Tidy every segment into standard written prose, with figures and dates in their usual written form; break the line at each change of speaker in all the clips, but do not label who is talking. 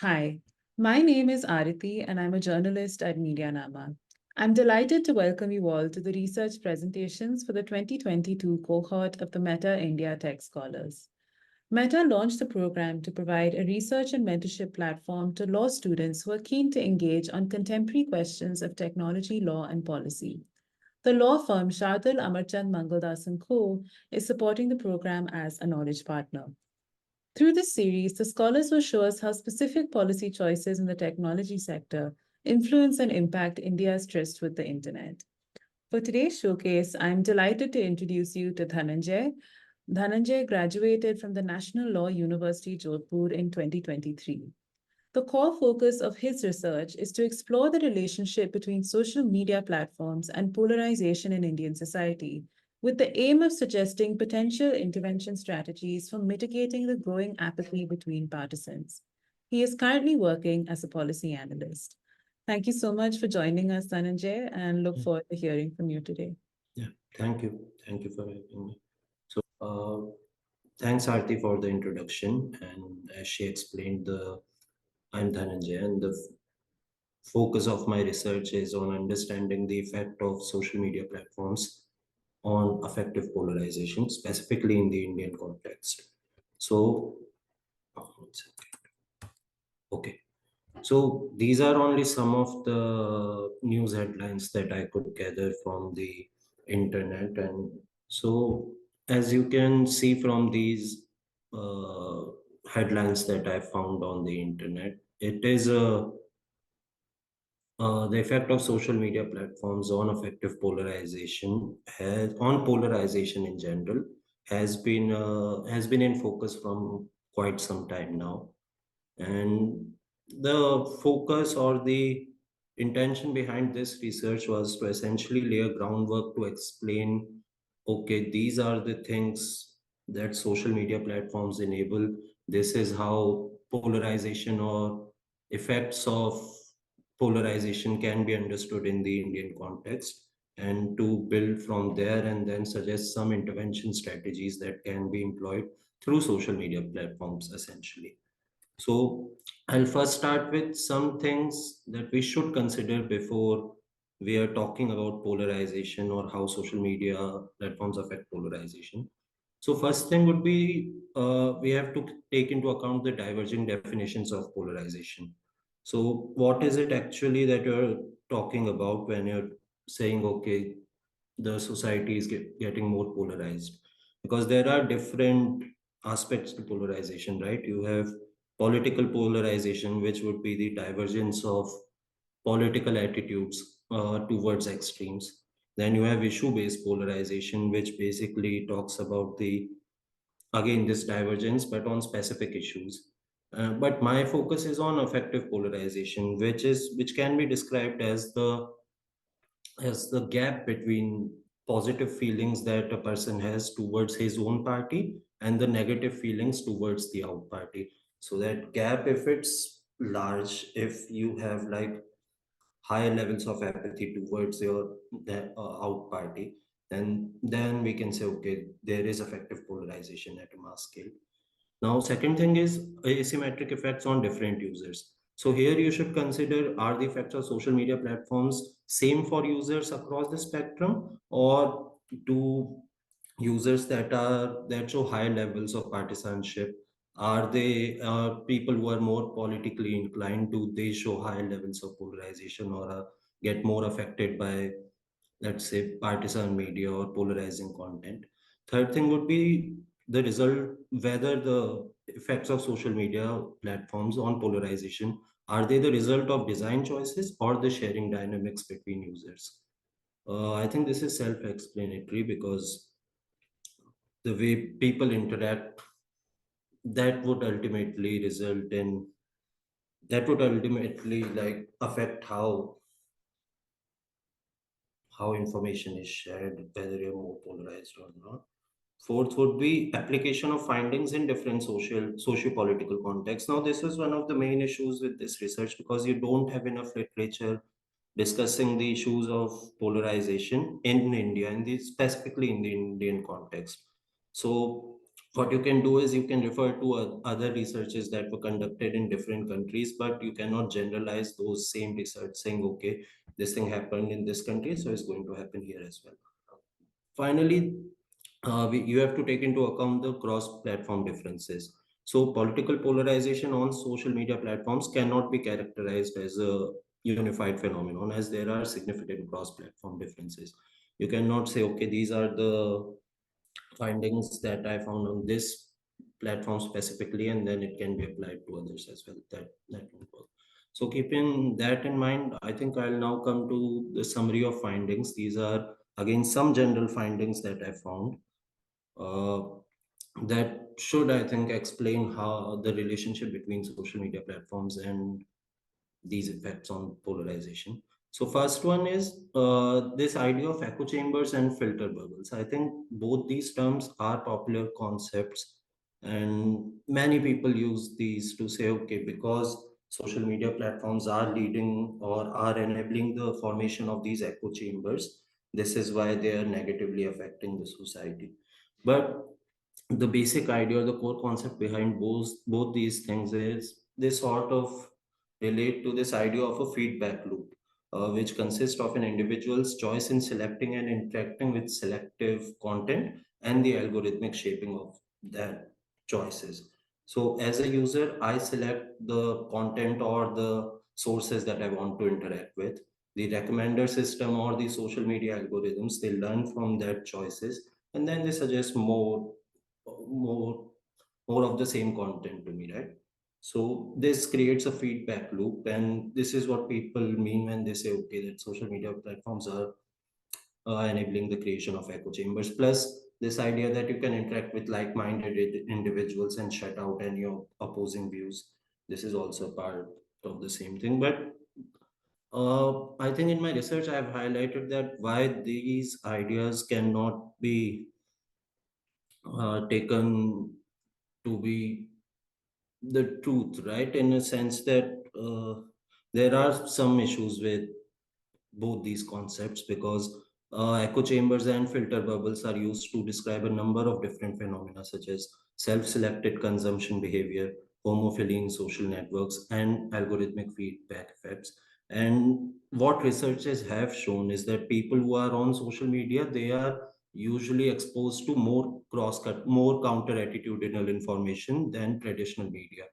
Hi, my name is Ariti and I'm a journalist at MediaNama. I'm delighted to welcome you all to the research presentations for the 2022 cohort of the Meta India Tech Scholars. Meta launched the program to provide a research and mentorship platform to law students who are keen to engage on contemporary questions of technology, law, and policy. The law firm Shardul Amarchand Mangaldas Co is supporting the program as a knowledge partner. Through this series, the scholars will show us how specific policy choices in the technology sector influence and impact India's tryst with the internet. For today's showcase, I'm delighted to introduce you to Dhananjay. Dhananjay graduated from the National Law University, Jodhpur in 2023. The core focus of his research is to explore the relationship between social media platforms and polarization in Indian society, with the aim of suggesting potential intervention strategies for mitigating the growing apathy between partisans. He is currently working as a policy analyst. Thank you so much for joining us, Dhananjay, and look forward to hearing from you today.
Yeah, thank you. Thank you for having me. Thanks, Arti, for the introduction. And as she explained, I'm Dhananjay, and the focus of my research is on understanding the effect of social media platforms on affective polarization, specifically in the Indian context. So, one second. Okay. So these are only some of the news headlines that I could gather from the internet. And so, as you can see from these uh, headlines that I found on the internet, it is the effect of social media platforms on affective polarization on polarization in general has been in focus from quite some time now. And the focus or the intention behind this research was to essentially lay a groundwork to explain, okay, these are the things that social media platforms enable. This is how polarization or effects of polarization can be understood in the Indian context, and to build from there and then suggest some intervention strategies that can be employed through social media platforms essentially. So I'll first start with some things that we should consider before we are talking about polarization or how social media platforms affect polarization. So first thing would be we have to take into account the diverging definitions of polarization. So what is it actually that you're talking about when you're saying, okay, the society is getting more polarized? Because there are different aspects to polarization, right? You have political polarization, which would be the divergence of political attitudes towards extremes. Then you have issue based polarization, which basically talks about the again this divergence but on specific issues. But my focus is on affective polarization, which can be described as the gap between positive feelings that a person has towards his own party and the negative feelings towards the out party. So that gap, if it's large, if you have like higher levels of apathy towards your out party, then we can say, okay, there is affective polarization at a mass scale. Now, second thing is asymmetric effects on different users. So here you should consider, are the effects of social media platforms same for users across the spectrum, or do users that show high levels of partisanship, are they people who are more politically inclined, do they show high levels of polarization or get more affected by, let's say, partisan media or polarizing content? Third thing would be the result, whether the effects of social media platforms on polarization, are they the result of design choices or the sharing dynamics between users? I think this is self-explanatory, because the way people interact, that would ultimately result in that would ultimately like affect how information is shared, whether you're more polarized or not. Fourth would be application of findings in different socio-political contexts. Now, this is one of the main issues with this research, because you don't have enough literature discussing the issues of polarization in India, and specifically in the Indian context. So What you can do is you can refer to other researches that were conducted in different countries, but you cannot generalize those same research saying, okay, this thing happened in this country, so it's going to happen here as well. Finally, you have to take into account the cross-platform differences. So political polarization on social media platforms cannot be characterized as a unified phenomenon, as there are significant cross-platform differences. You cannot say, okay, these are the findings that I found on this platform specifically, and then it can be applied to others as well. That won't work. So keeping that in mind, I think I'll now come to the summary of findings. These are again some general findings that I found uh, that should, I think, explain how the relationship between social media platforms and these effects on polarization. So first one is this idea of echo chambers and filter bubbles. I think both these terms are popular concepts, and many people use these to say, okay, because social media platforms are leading or are enabling the formation of these echo chambers, this is why they are negatively affecting the society. But the basic idea or the core concept behind both these things is they sort of relate to this idea of a feedback loop, which consists of an individual's choice in selecting and interacting with selective content and the algorithmic shaping of that choices. So as a user, I select the content or the sources that I want to interact with. The recommender system or the social media algorithms, they learn from that choices, and then they suggest more more of the same content to me, right? So this creates a feedback loop, and this is what people mean when they say, okay, that social media platforms are enabling the creation of echo chambers. Plus, this idea that you can interact with like-minded individuals and shut out any opposing views. This is also part of the same thing. But I think in my research, I've highlighted that why these ideas cannot be taken to be the truth, right? In a sense that there are some issues with both these concepts because echo chambers and filter bubbles are used to describe a number of different phenomena such as self-selected consumption behavior, homophily in social networks, and algorithmic feedback effects. And what researchers have shown is that people who are on social media, they are usually exposed to more cross-cut, more counter-attitudinal information than traditional media.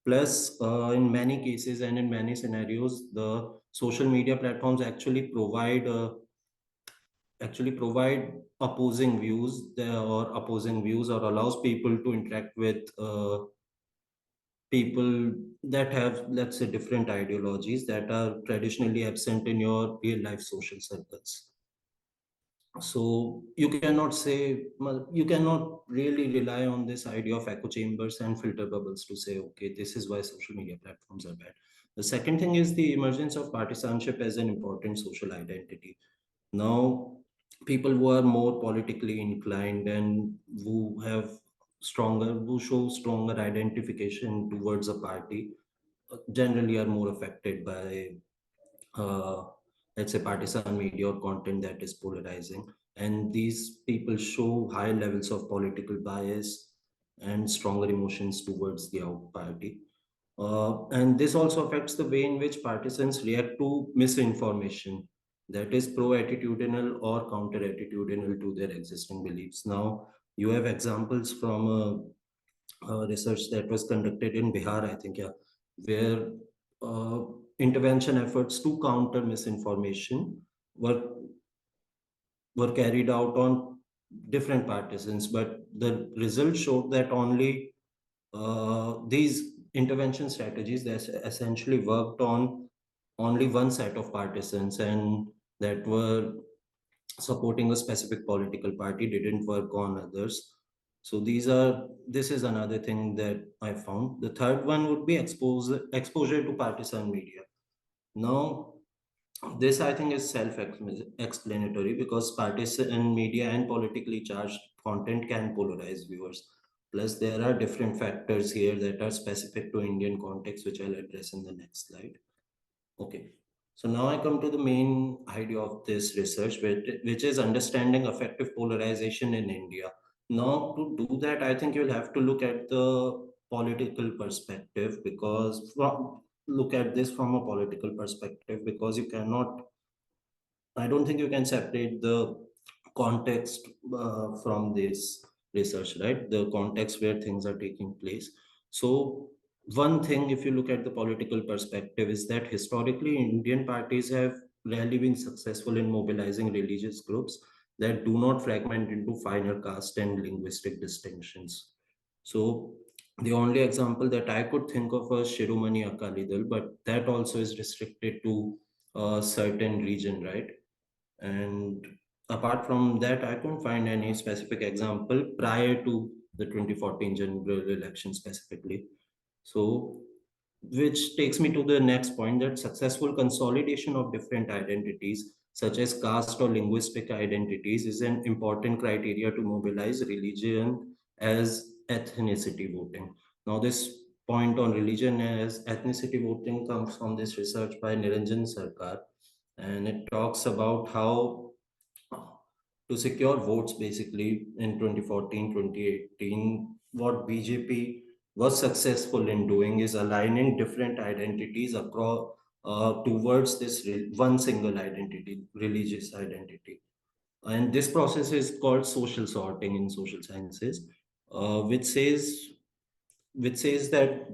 Plus, in many cases and in many scenarios, the social media platforms actually provide opposing views or allows people to interact with people that have, let's say, different ideologies that are traditionally absent in your real life social circles. So you cannot say, well, you cannot really rely on this idea of echo chambers and filter bubbles to say, okay, this is why social media platforms are bad. The second thing is the emergence of partisanship as an important social identity. Now, people who are more politically inclined and who show stronger identification towards a party generally are more affected by uh, let's say partisan media or content that is polarizing, and these people show high levels of political bias and stronger emotions towards the out party. And this also affects the way in which partisans react to misinformation that is pro-attitudinal or counter-attitudinal to their existing beliefs. Now, you have examples from research that was conducted in Bihar, I think, yeah, where uh, intervention efforts to counter misinformation were were carried out on different partisans, but the results showed that only these intervention strategies that essentially worked on only one set of partisans and that were supporting a specific political party didn't work on others. So this is another thing that I found. The third one would be exposure to partisan media. Now, this I think is self-explanatory because partisan media and politically charged content can polarize viewers. Plus, there are different factors here that are specific to Indian context, which I'll address in the next slide. Okay. So now I come to the main idea of this research, which is understanding affective polarization in India. Now, to do that, I think you'll have to look at the political perspective, because look at this from a political perspective, because you cannot, I don't think you can separate the context from this research, right? The context where things are taking place. So, one thing, if you look at the political perspective, is that historically Indian parties have rarely been successful in mobilizing religious groups that do not fragment into finer caste and linguistic distinctions. So, the only example that I could think of was Shiromani Akali Dal, but that also is restricted to a certain region, right? And apart from that, I couldn't find any specific example prior to the 2014 general election specifically. So, which takes me to the next point, that successful consolidation of different identities, such as caste or linguistic identities, is an important criteria to mobilize religion as ethnicity voting. Now, this point on religion as ethnicity voting comes from this research by Niranjan Sarkar, and it talks about how to secure votes basically in 2014, 2018, what BJP was successful in doing is aligning different identities across towards this one single identity, religious identity. And this process is called social sorting in social sciences, uh, which says which says that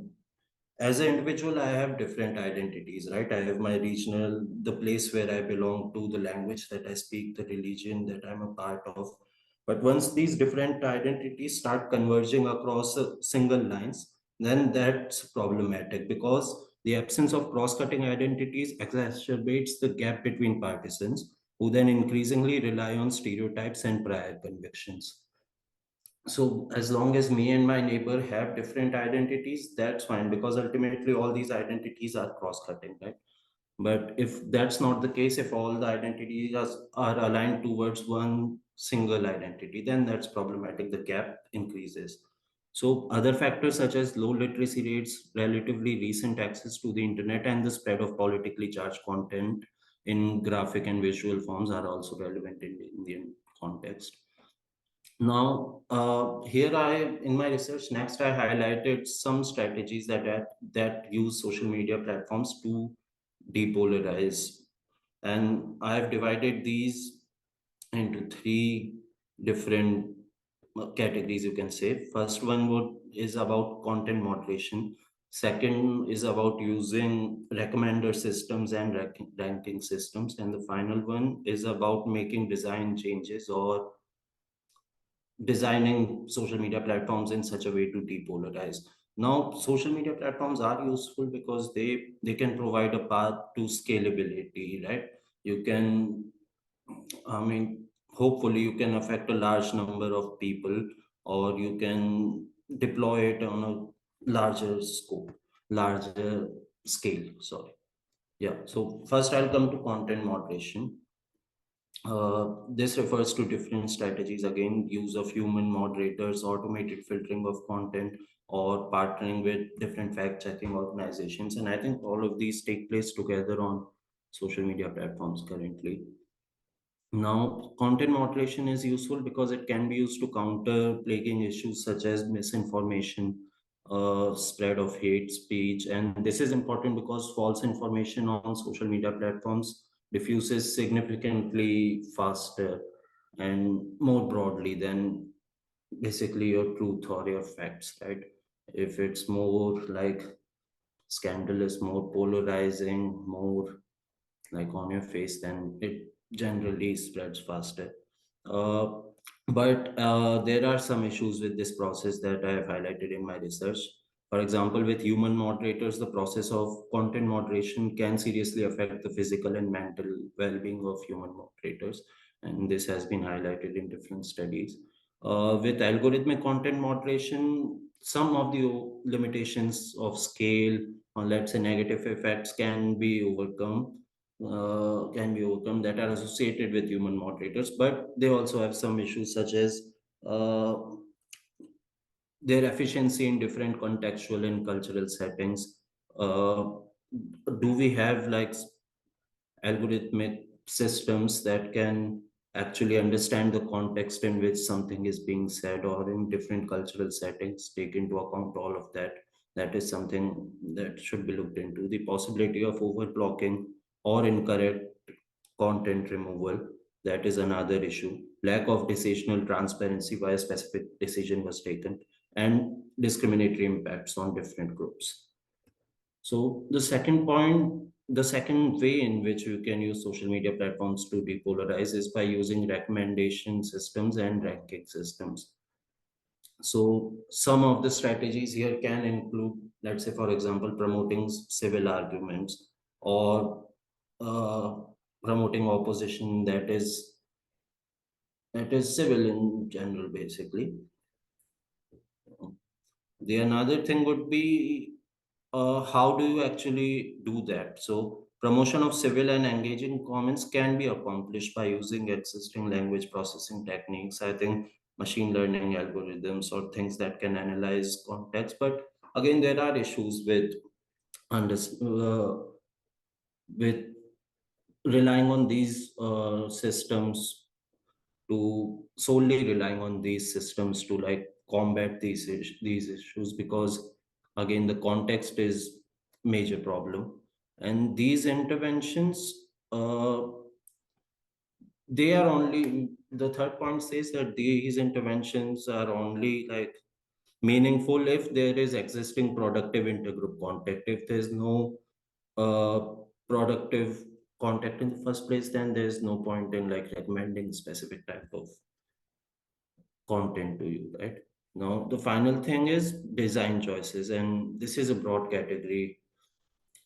as an individual, I have different identities, right? I have my regional, the place where I belong to, the language that I speak, the religion that I'm a part of. But once these different identities start converging across single lines, then that's problematic, because the absence of cross-cutting identities exacerbates the gap between partisans, who then increasingly rely on stereotypes and prior convictions. So as long as me and my neighbor have different identities, that's fine, because ultimately all these identities are cross-cutting, right? But if that's not the case, if all the identities are aligned towards one single identity, then that's problematic. The gap increases. So other factors such as low literacy rates, relatively recent access to the internet, and the spread of politically charged content in graphic and visual forms are also relevant in the Indian context. Now, here in my research, next I highlighted some strategies that use social media platforms to depolarize, and I've divided these into three different categories. You can say first one is about content moderation. Second is about using recommender systems and ranking systems, and the final one is about making design changes or designing social media platforms in such a way to depolarize. Now, social media platforms are useful because they can provide a path to scalability, right? You can, I mean, hopefully you can affect a large number of people, or you can deploy it on a larger scope, larger scale. Sorry. Yeah. So first, I'll come to content moderation. This refers to different strategies, again, use of human moderators, automated filtering of content, or partnering with different fact checking organizations. And I think all of these take place together on social media platforms currently. Now, content moderation is useful because it can be used to counter plaguing issues such as misinformation, spread of hate speech. And this is important because false information on social media platforms diffuses significantly faster and more broadly than basically your truth or your facts, right? If it's more like scandalous, more polarizing, more like on your face, then it generally spreads faster. Uh, but there are some issues with this process that I have highlighted in my research. For example, with human moderators, the process of content moderation can seriously affect the physical and mental well-being of human moderators, and this has been highlighted in different studies. With algorithmic content moderation, some of the limitations of scale, or let's say negative effects, can be overcome that are associated with human moderators, but they also have some issues such as uh, their efficiency in different contextual and cultural settings. Uh, do we have like algorithmic systems that can actually understand the context in which something is being said, or in different cultural settings, take into account all of that. That is something that should be looked into. The possibility of overblocking or incorrect content removal, that is another issue. Lack of decisional transparency why a specific decision was taken, and discriminatory impacts on different groups. So the second way in which you can use social media platforms to depolarize is by using recommendation systems and ranking systems. So some of the strategies here can include, let's say, for example, promoting civil arguments, or uh, promoting opposition that is civil in general, basically. The another thing would be, how do you actually do that? So promotion of civil and engaging comments can be accomplished by using existing language processing techniques. I think machine learning algorithms or things that can analyze context. But again, there are issues with relying on these systems to solely relying on these systems to like combat these issues, because again the context is major problem. And these interventions, uh, they are only, the third point says that these interventions are only like meaningful if there is existing productive intergroup contact. If there's no uh, productive contact in the first place, then there's no point in like recommending specific type of content to you, right? Now, the final thing is design choices, and this is a broad category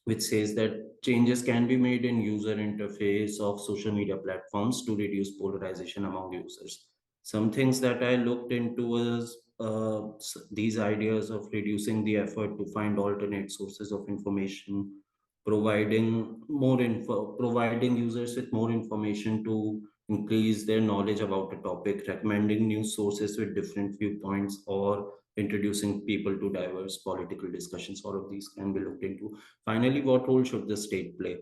which says that changes can be made in user interface of social media platforms to reduce polarization among users. Some things that I looked into was these ideas of reducing the effort to find alternate sources of information, providing users with more information to increase their knowledge about a topic, recommending news sources with different viewpoints, or introducing people to diverse political discussions. All of these can be looked into. Finally, what role should the state play?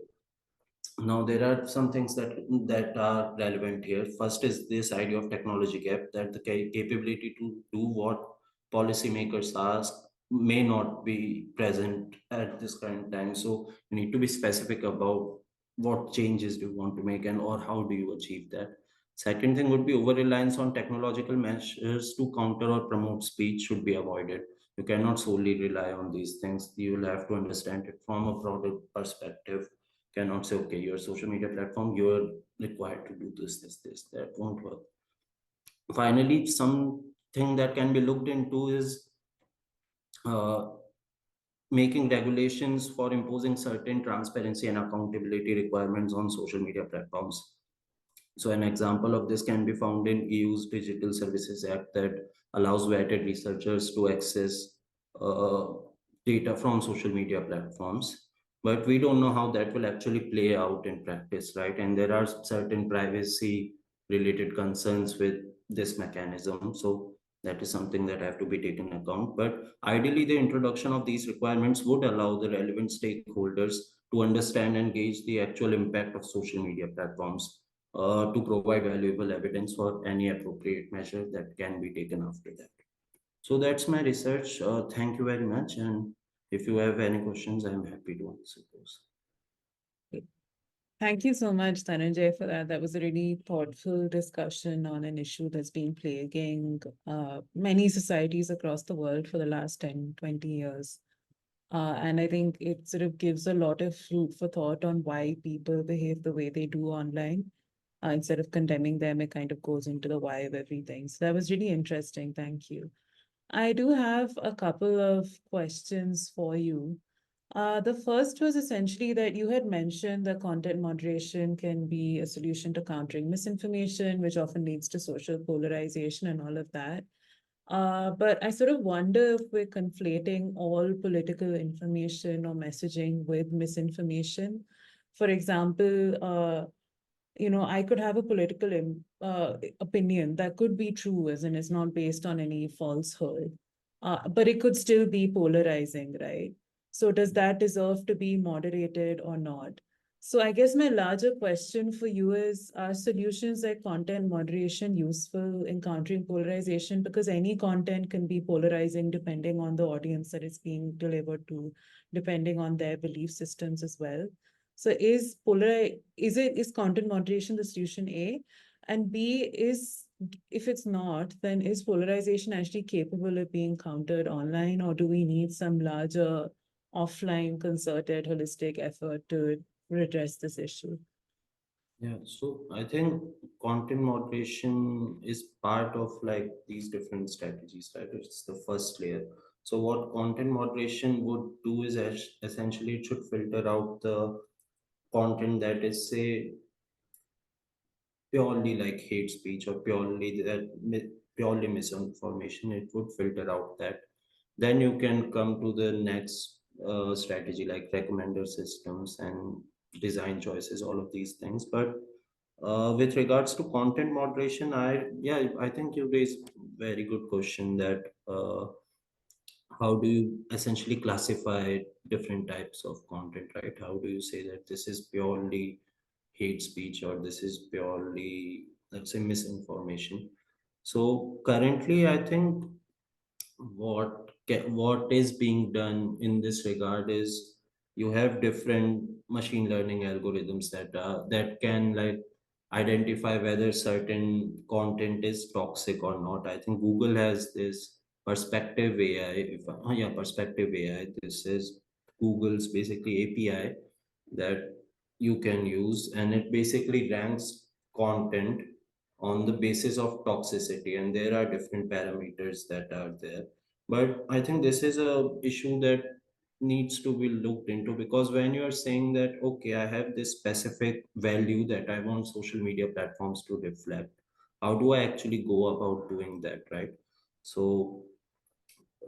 Now, there are some things that are relevant here. First is this idea of technology gap, that the capability to do what policymakers ask may not be present at this current time. So you need to be specific about what changes do you want to make, and or how do you achieve that. Second thing would be over reliance on technological measures to counter or promote speech should be avoided. You cannot solely rely on these things. You will have to understand it from a broader perspective. Cannot say, okay, your social media platform, you're required to do this. That won't work. Finally, something that can be looked into is uh, making regulations for imposing certain transparency and accountability requirements on social media platforms. So an example of this can be found in EU's Digital Services Act, that allows vetted researchers to access uh, data from social media platforms. But we don't know how that will actually play out in practice, right? And there are certain privacy related concerns with this mechanism. So that is something that have to be taken account. But ideally, the introduction of these requirements would allow the relevant stakeholders to understand and gauge the actual impact of social media platforms, to provide valuable evidence for any appropriate measure that can be taken after that. So that's my research. Thank you very much. And if you have any questions, I'm happy to answer those.
Thank you so much, Dhananjay, for that. That was a really thoughtful discussion on an issue that's been plaguing many societies across the world for the last 10, 20 years. And I think it sort of gives a lot of food for thought on why people behave the way they do online. Instead of condemning them, it kind of goes into the why of everything. So that was really interesting. Thank you. I do have a couple of questions for you. The first was essentially that you had mentioned that content moderation can be a solution to countering misinformation, which often leads to social polarization and all of that. But I sort of wonder if we're conflating all political information or messaging with misinformation. For example, I could have a political opinion that could be true, as in it's not based on any falsehood, but it could still be polarizing, right? So does that deserve to be moderated or not? So I guess my larger question for you is, are solutions like content moderation useful in countering polarization? Because any content can be polarizing depending on the audience that it's being delivered to, depending on their belief systems as well. So is content moderation the solution A? And B is, if it's not, then is polarization actually capable of being countered online, or do we need some larger offline concerted holistic effort to redress this issue?
Yeah, so I think content moderation is part of like these different strategies, right? It's the first layer. So what content moderation would do is essentially it should filter out the content that is, say, purely like hate speech or purely misinformation. It would filter out that. Then you can come to the next strategy like recommender systems and design choices, all of these things. But with regards to content moderation, I think you raised very good question that how do you essentially classify different types of content, right? How do you say that this is purely hate speech or this is purely, let's say, misinformation? So currently, I think what is being done in this regard is you have different machine learning algorithms that can like identify whether certain content is toxic or not. I think Google has this perspective AI. Perspective AI. This is Google's basically API that you can use, and it basically ranks content on the basis of toxicity, and there are different parameters that are there. But I think this is a issue that needs to be looked into, because when you are saying that okay, I have this specific value that I want social media platforms to reflect, how do I actually go about doing that, right? So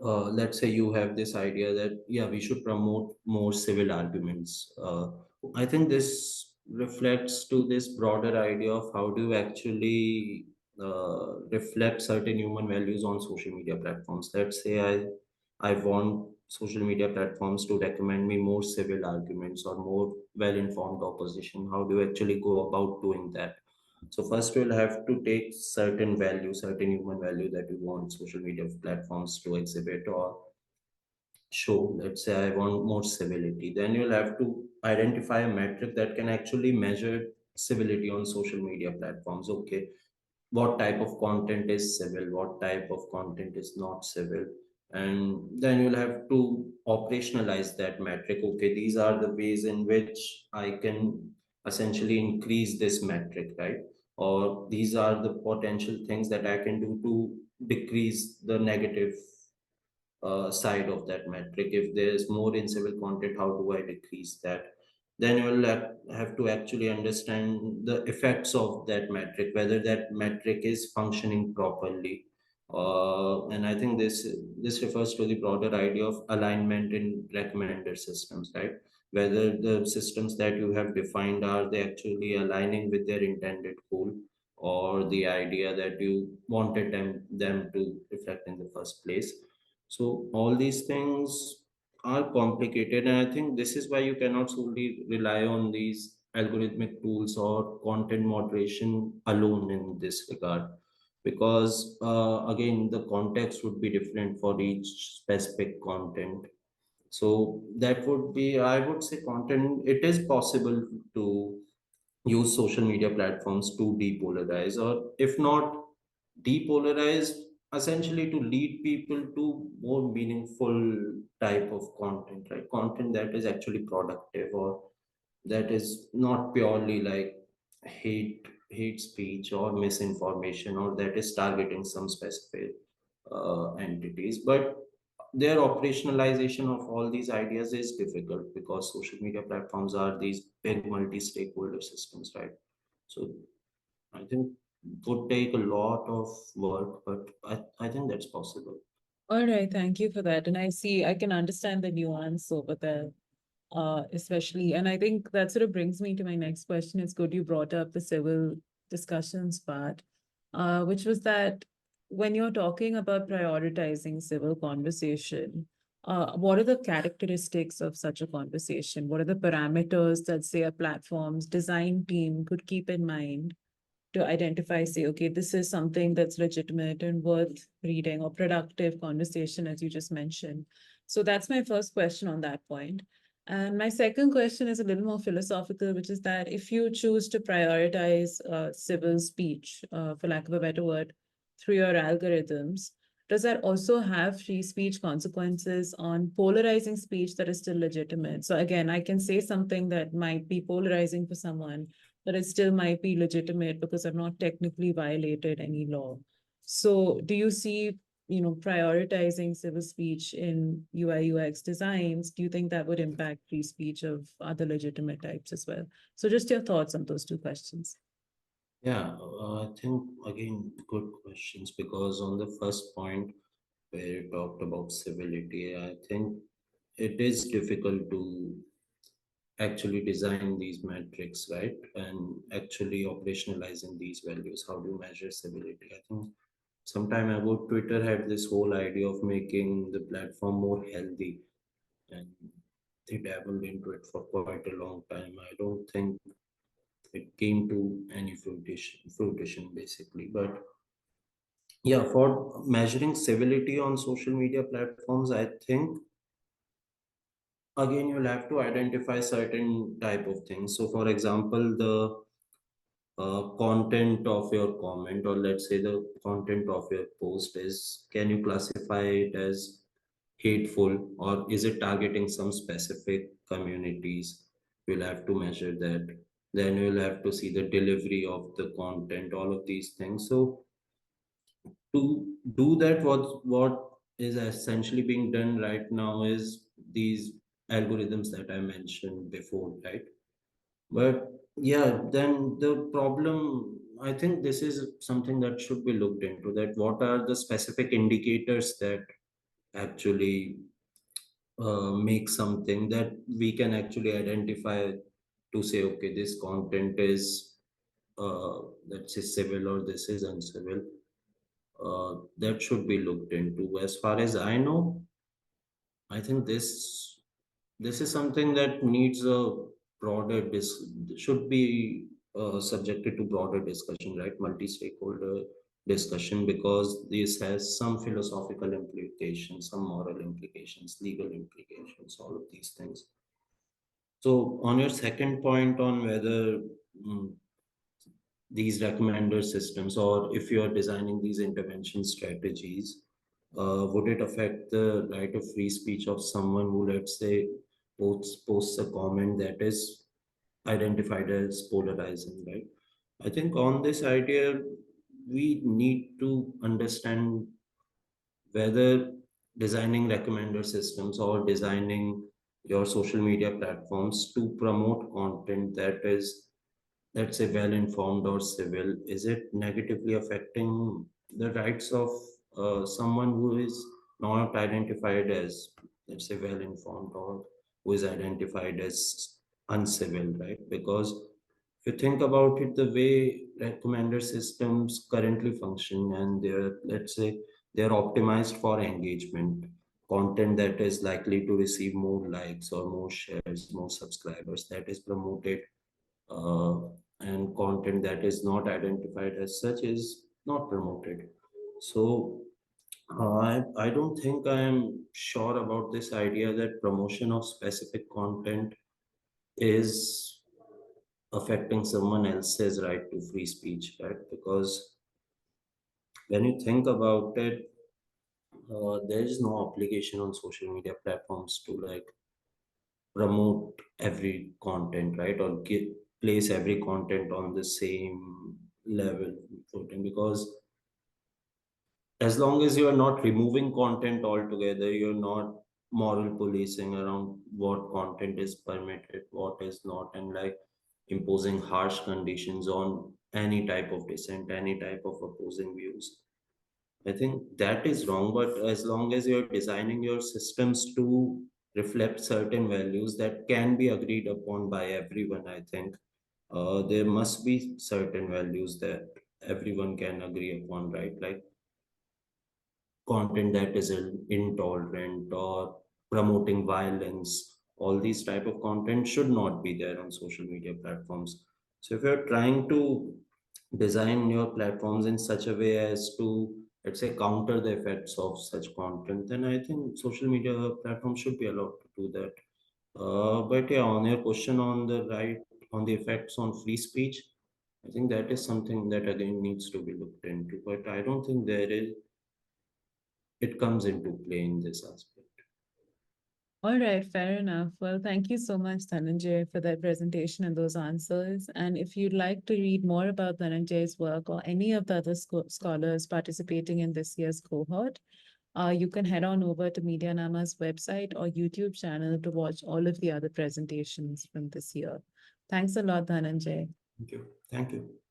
let's say you have this idea that yeah, we should promote more civil arguments. I think this reflects to this broader idea of how do you actually reflect certain human values on social media platforms. Let's say I want social media platforms to recommend me more civil arguments or more well-informed opposition. How do you actually go about doing that? So first we'll have to take certain value, certain human value that we want social media platforms to exhibit or show. Let's say I want more civility. Then you'll have to identify a metric that can actually measure civility on social media platforms. Okay, what type of content is civil, what type of content is not civil, and then you'll have to operationalize that metric. Okay, these are the ways in which I can essentially increase this metric, right? Or these are the potential things that I can do to decrease the negative side of that metric. If there's more in civil content, how do I decrease that? Then you will have to actually understand the effects of that metric, whether that metric is functioning properly. And I think this refers to the broader idea of alignment in recommender systems, right? Whether the systems that you have defined, are they actually aligning with their intended goal, or the idea that you wanted them to reflect in the first place. So all these things are complicated, and I think this is why you cannot solely rely on these algorithmic tools or content moderation alone in this regard, because again, the context would be different for each specific content. So that would be, I would say, content. It is possible to use social media platforms to depolarize, or if not depolarize, essentially to lead people to more meaningful type of content, right? Content that is actually productive, or that is not purely like hate speech or misinformation, or that is targeting some specific entities. But their operationalization of all these ideas is difficult, because social media platforms are these big multi-stakeholder systems, right? So I think would take a lot of work, but I think that's possible.
All right, thank you for that. And I see, I can understand the nuance over there, especially. And I think that sort of brings me to my next question. It's good you brought up the civil discussions part, which was that when you're talking about prioritizing civil conversation, what are the characteristics of such a conversation? What are the parameters that, say, a platform's design team could keep in mind to identify, say, okay, this is something that's legitimate and worth reading or productive conversation, as you just mentioned. So that's my first question on that point. And my second question is a little more philosophical, which is that if you choose to prioritize civil speech, for lack of a better word, through your algorithms, does that also have free speech consequences on polarizing speech that is still legitimate? So again, I can say something that might be polarizing for someone, but it still might be legitimate because I've not technically violated any law. So do you see, prioritizing civil speech in UI UX designs? Do you think that would impact free speech of other legitimate types as well? So just your thoughts on those two questions.
Yeah, I think again, good questions, because on the first point where you talked about civility, I think it is difficult to actually design these metrics, right? And actually operationalizing these values. How do you measure civility? I think some time ago, Twitter had this whole idea of making the platform more healthy, and they dabbled into it for quite a long time. I don't think it came to any fruition basically. But yeah, for measuring civility on social media platforms, I think again you'll have to identify certain type of things. So for example, the content of your comment, or let's say the content of your post, is, can you classify it as hateful, or is it targeting some specific communities? We'll have to measure that. Then we'll have to see the delivery of the content, all of these things. So to do that, what is essentially being done right now is these algorithms that I mentioned before, right? But yeah, then the problem, I think this is something that should be looked into, that what are the specific indicators that actually make something that we can actually identify to say, okay, this content is, let's say, civil, or this is uncivil. That should be looked into. As far as I know, I think this is something that needs a broader should be subjected to broader discussion, right? Multi-stakeholder discussion, because this has some philosophical implications, some moral implications, legal implications, all of these things. So on your second point on whether mm, these recommender systems, or if you are designing these intervention strategies, would it affect the right of free speech of someone who, let's say, posts a comment that is identified as polarizing, right? I think on this idea, we need to understand whether designing recommender systems or designing your social media platforms to promote content that is, let's say, well informed or civil, is it negatively affecting the rights of someone who is not identified as, let's say, well informed, or who is identified as uncivil, right? Because if you think about it, the way recommender systems currently function, and they're, let's say, they're optimized for engagement, content that is likely to receive more likes or more shares, more subscribers, that is promoted, uh, and content that is not identified as such is not promoted. So I don't think I am sure about this idea that promotion of specific content is affecting someone else's right to free speech, right? Because when you think about it, there is no obligation on social media platforms to like promote every content, right? Or place every content on the same level footing, because as long as you are not removing content altogether, you're not moral policing around what content is permitted, what is not, and like imposing harsh conditions on any type of dissent, any type of opposing views. I think that is wrong. But as long as you're designing your systems to reflect certain values that can be agreed upon by everyone, I think there must be certain values that everyone can agree upon, right? Like content that is intolerant, or promoting violence, all these type of content should not be there on social media platforms. So if you're trying to design your platforms in such a way as to, let's say, counter the effects of such content, then I think social media platforms should be allowed to do that. But yeah, on your question on the right, on the effects on free speech, I think that is something that again needs to be looked into. But I don't think there is, it comes into play in this aspect.
All right, fair enough. Well, thank you so much, Dhananjay, for that presentation and those answers. And if you'd like to read more about Dhananjay's work or any of the other scholars participating in this year's cohort, you can head on over to MediaNama's website or YouTube channel to watch all of the other presentations from this year. Thanks a lot, Dhananjay.
Thank you. Thank you.